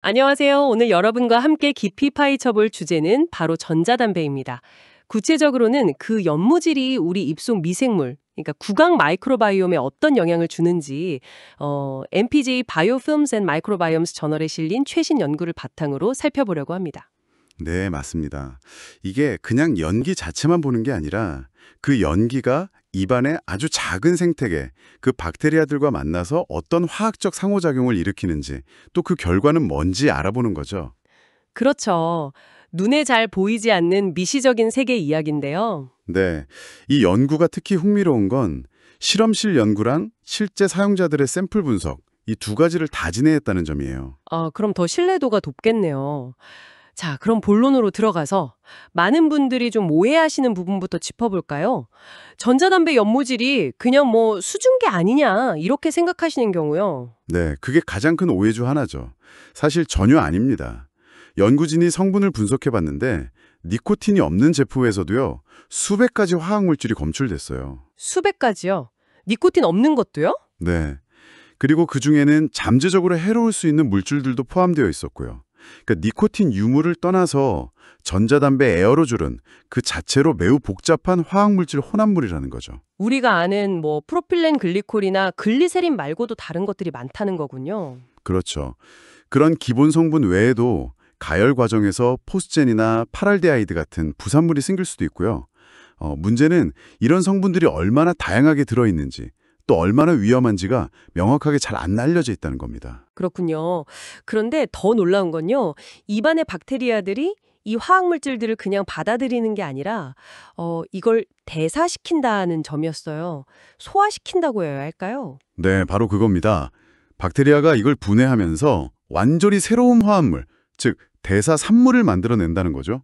안녕하세요. 오늘 여러분과 함께 깊이 파헤쳐볼 주제는 바로 전자담배입니다. 구체적으로는 그 연무질이 우리 입속 미생물, 그러니까 구강 마이크로바이옴에 어떤 영향을 주는지 NPJ Biofilms and Microbiomes 저널에 실린 최신 연구를 바탕으로 살펴보려고 합니다. 네, 맞습니다. 이게 그냥 연기 자체만 보는 게 아니라 그 연기가 입안의 아주 작은 생태계, 그 박테리아들과 만나서 어떤 화학적 상호작용을 일으키는지 또 그 결과는 뭔지 알아보는 거죠. 그렇죠. 눈에 잘 보이지 않는 미시적인 세계 이야기인데요. 네, 이 연구가 특히 흥미로운 건 실험실 연구랑 실제 사용자들의 샘플 분석, 이 두 가지를 다 진행했다는 점이에요. 그럼 더 신뢰도가 높겠네요. 자, 그럼 본론으로 들어가서 많은 분들이 좀 오해하시는 부분부터 짚어볼까요? 전자담배 연무질이 그냥 뭐 수증기 아니냐 이렇게 생각하시는 경우요. 네, 그게 가장 큰 오해 중 하나죠. 사실 전혀 아닙니다. 연구진이 성분을 분석해봤는데 니코틴이 없는 제품에서도요, 수백 가지 화학물질이 검출됐어요. 수백 가지요. 니코틴 없는 것도요? 네. 그리고 그중에는 잠재적으로 해로울 수 있는 물질들도 포함되어 있었고요. 그러니까 니코틴 유무를 떠나서 전자담배 에어로졸은 그 자체로 매우 복잡한 화학물질 혼합물이라는 거죠. 우리가 아는 뭐 프로필렌 글리콜이나 글리세린 말고도 다른 것들이 많다는 거군요. 그렇죠. 그런 기본 성분 외에도 가열 과정에서 포스젠이나 파랄데하이드 같은 부산물이 생길 수도 있고요. 문제는 이런 성분들이 얼마나 다양하게 들어있는지 또 얼마나 위험한지가 명확하게 잘 안 알려져 있다는 겁니다. 그렇군요. 그런데 더 놀라운 건요. 입안의 박테리아들이 이 화학물질들을 그냥 받아들이는 게 아니라 이걸 대사시킨다는 점이었어요. 소화시킨다고 해야 할까요? 네, 바로 그겁니다. 박테리아가 이걸 분해하면서 완전히 새로운 화합물, 즉 대사산물을 만들어낸다는 거죠.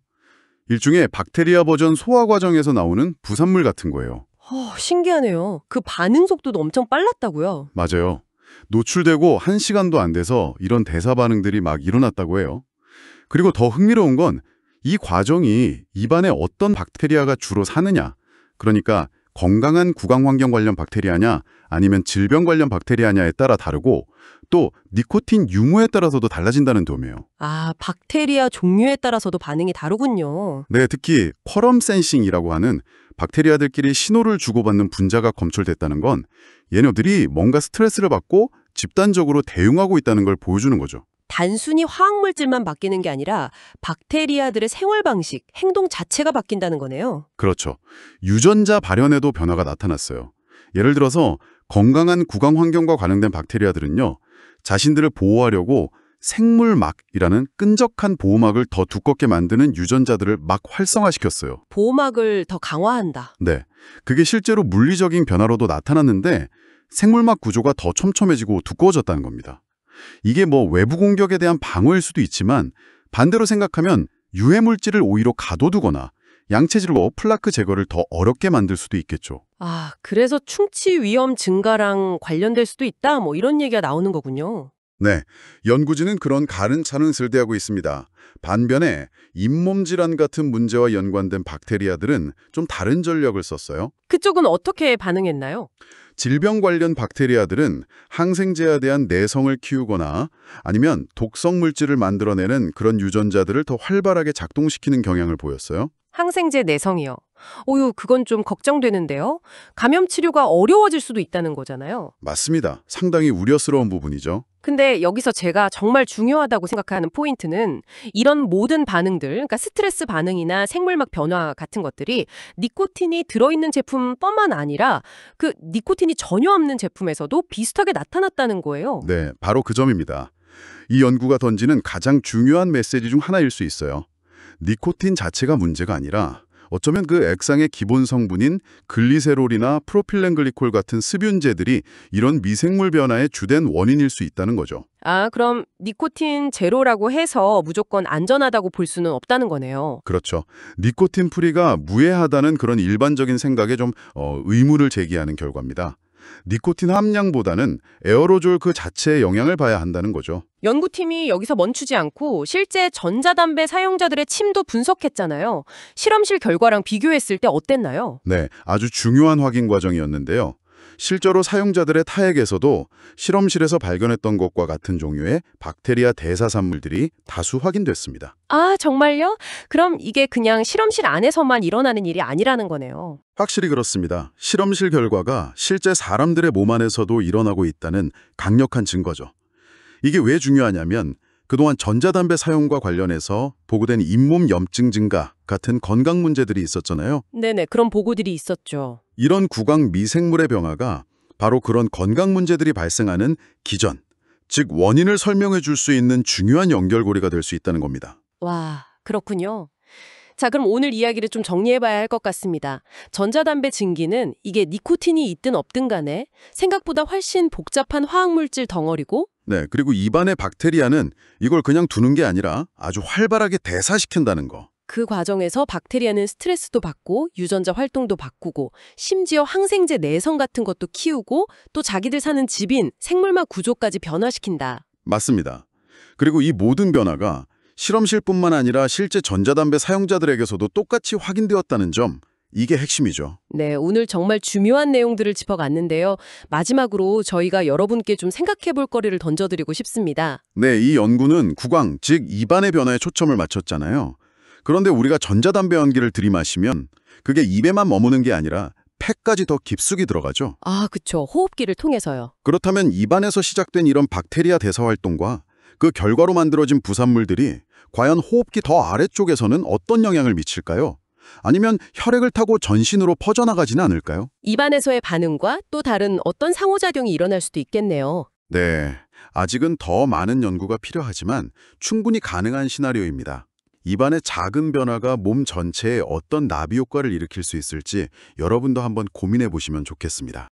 일종의 박테리아 버전 소화 과정에서 나오는 부산물 같은 거예요. 신기하네요. 그 반응 속도도 엄청 빨랐다고요. 맞아요. 노출되고 1시간도 안 돼서 이런 대사 반응들이 막 일어났다고 해요. 그리고 더 흥미로운 건 이 과정이 입안에 어떤 박테리아가 주로 사느냐, 그러니까 건강한 구강 환경 관련 박테리아냐 아니면 질병 관련 박테리아냐에 따라 다르고 또 니코틴 유무에 따라서도 달라진다는 점이에요. 박테리아 종류에 따라서도 반응이 다르군요. 네, 특히 쿼럼 센싱이라고 하는 박테리아들끼리 신호를 주고받는 분자가 검출됐다는 건 얘네들이 뭔가 스트레스를 받고 집단적으로 대응하고 있다는 걸 보여주는 거죠. 단순히 화학물질만 바뀌는 게 아니라 박테리아들의 생활 방식, 행동 자체가 바뀐다는 거네요. 그렇죠. 유전자 발현에도 변화가 나타났어요. 예를 들어서 건강한 구강 환경과 관련된 박테리아들은요, 자신들을 보호하려고 생물막이라는 끈적한 보호막을 더 두껍게 만드는 유전자들을 막 활성화시켰어요. 보호막을 더 강화한다. 네, 그게 실제로 물리적인 변화로도 나타났는데 생물막 구조가 더 촘촘해지고 두꺼워졌다는 겁니다. 이게 뭐 외부 공격에 대한 방어일 수도 있지만 반대로 생각하면 유해 물질을 오히려 가둬두거나 양체질로 플라크 제거를 더 어렵게 만들 수도 있겠죠. 그래서 충치 위험 증가랑 관련될 수도 있다? 뭐 이런 얘기가 나오는 거군요. 네, 연구진은 그런 가능성을 대하고 있습니다. 반면에 잇몸 질환 같은 문제와 연관된 박테리아들은 좀 다른 전략을 썼어요. 그쪽은 어떻게 반응했나요? 질병 관련 박테리아들은 항생제에 대한 내성을 키우거나 아니면 독성 물질을 만들어내는 그런 유전자들을 더 활발하게 작동시키는 경향을 보였어요. 항생제 내성이요. 그건 좀 걱정되는데요. 감염 치료가 어려워질 수도 있다는 거잖아요. 맞습니다. 상당히 우려스러운 부분이죠. 근데 여기서 제가 정말 중요하다고 생각하는 포인트는 이런 모든 반응들, 그러니까 스트레스 반응이나 생물막 변화 같은 것들이 니코틴이 들어있는 제품뿐만 아니라 그 니코틴이 전혀 없는 제품에서도 비슷하게 나타났다는 거예요. 네, 바로 그 점입니다. 이 연구가 던지는 가장 중요한 메시지 중 하나일 수 있어요. 니코틴 자체가 문제가 아니라 어쩌면 그 액상의 기본 성분인 글리세롤이나 프로필렌 글리콜 같은 습윤제들이 이런 미생물 변화의 주된 원인일 수 있다는 거죠. 그럼 니코틴 제로라고 해서 무조건 안전하다고 볼 수는 없다는 거네요. 그렇죠. 니코틴 프리가 무해하다는 그런 일반적인 생각에 좀 의문을 제기하는 결과입니다. 니코틴 함량보다는 에어로졸 그 자체의 영향을 봐야 한다는 거죠. 연구팀이 여기서 멈추지 않고 실제 전자담배 사용자들의 침도 분석했잖아요. 실험실 결과랑 비교했을 때 어땠나요? 네, 아주 중요한 확인 과정이었는데요. 실제로 사용자들의 타액에서도 실험실에서 발견했던 것과 같은 종류의 박테리아 대사산물들이 다수 확인됐습니다. 아, 정말요? 그럼 이게 그냥 실험실 안에서만 일어나는 일이 아니라는 거네요. 확실히 그렇습니다. 실험실 결과가 실제 사람들의 몸 안에서도 일어나고 있다는 강력한 증거죠. 이게 왜 중요하냐면 그동안 전자담배 사용과 관련해서 보고된 잇몸 염증 증가 같은 건강 문제들이 있었잖아요. 네네, 그런 보고들이 있었죠. 이런 구강 미생물의 변화가 바로 그런 건강 문제들이 발생하는 기전, 즉 원인을 설명해 줄 수 있는 중요한 연결고리가 될 수 있다는 겁니다. 와, 그렇군요. 자, 그럼 오늘 이야기를 좀 정리해봐야 할 것 같습니다. 전자담배 증기는 이게 니코틴이 있든 없든 간에 생각보다 훨씬 복잡한 화학물질 덩어리고 네, 그리고 입안의 박테리아는 이걸 그냥 두는 게 아니라 아주 활발하게 대사시킨다는 거. 그 과정에서 박테리아는 스트레스도 받고 유전자 활동도 바꾸고 심지어 항생제 내성 같은 것도 키우고 또 자기들 사는 집인 생물막 구조까지 변화시킨다. 맞습니다. 그리고 이 모든 변화가 실험실뿐만 아니라 실제 전자담배 사용자들에게서도 똑같이 확인되었다는 점, 이게 핵심이죠. 네, 오늘 정말 중요한 내용들을 짚어갔는데요. 마지막으로 저희가 여러분께 좀 생각해볼 거리를 던져드리고 싶습니다. 네, 이 연구는 구강, 즉 입안의 변화에 초점을 맞췄잖아요. 그런데 우리가 전자담배 연기를 들이마시면 그게 입에만 머무는 게 아니라 폐까지 더 깊숙이 들어가죠. 아, 그쵸. 호흡기를 통해서요. 그렇다면 입안에서 시작된 이런 박테리아 대사 활동과 그 결과로 만들어진 부산물들이 과연 호흡기 더 아래쪽에서는 어떤 영향을 미칠까요? 아니면 혈액을 타고 전신으로 퍼져나가지는 않을까요? 입안에서의 반응과 또 다른 어떤 상호작용이 일어날 수도 있겠네요. 네, 아직은 더 많은 연구가 필요하지만 충분히 가능한 시나리오입니다. 입안의 작은 변화가 몸 전체에 어떤 나비 효과를 일으킬 수 있을지 여러분도 한번 고민해 보시면 좋겠습니다.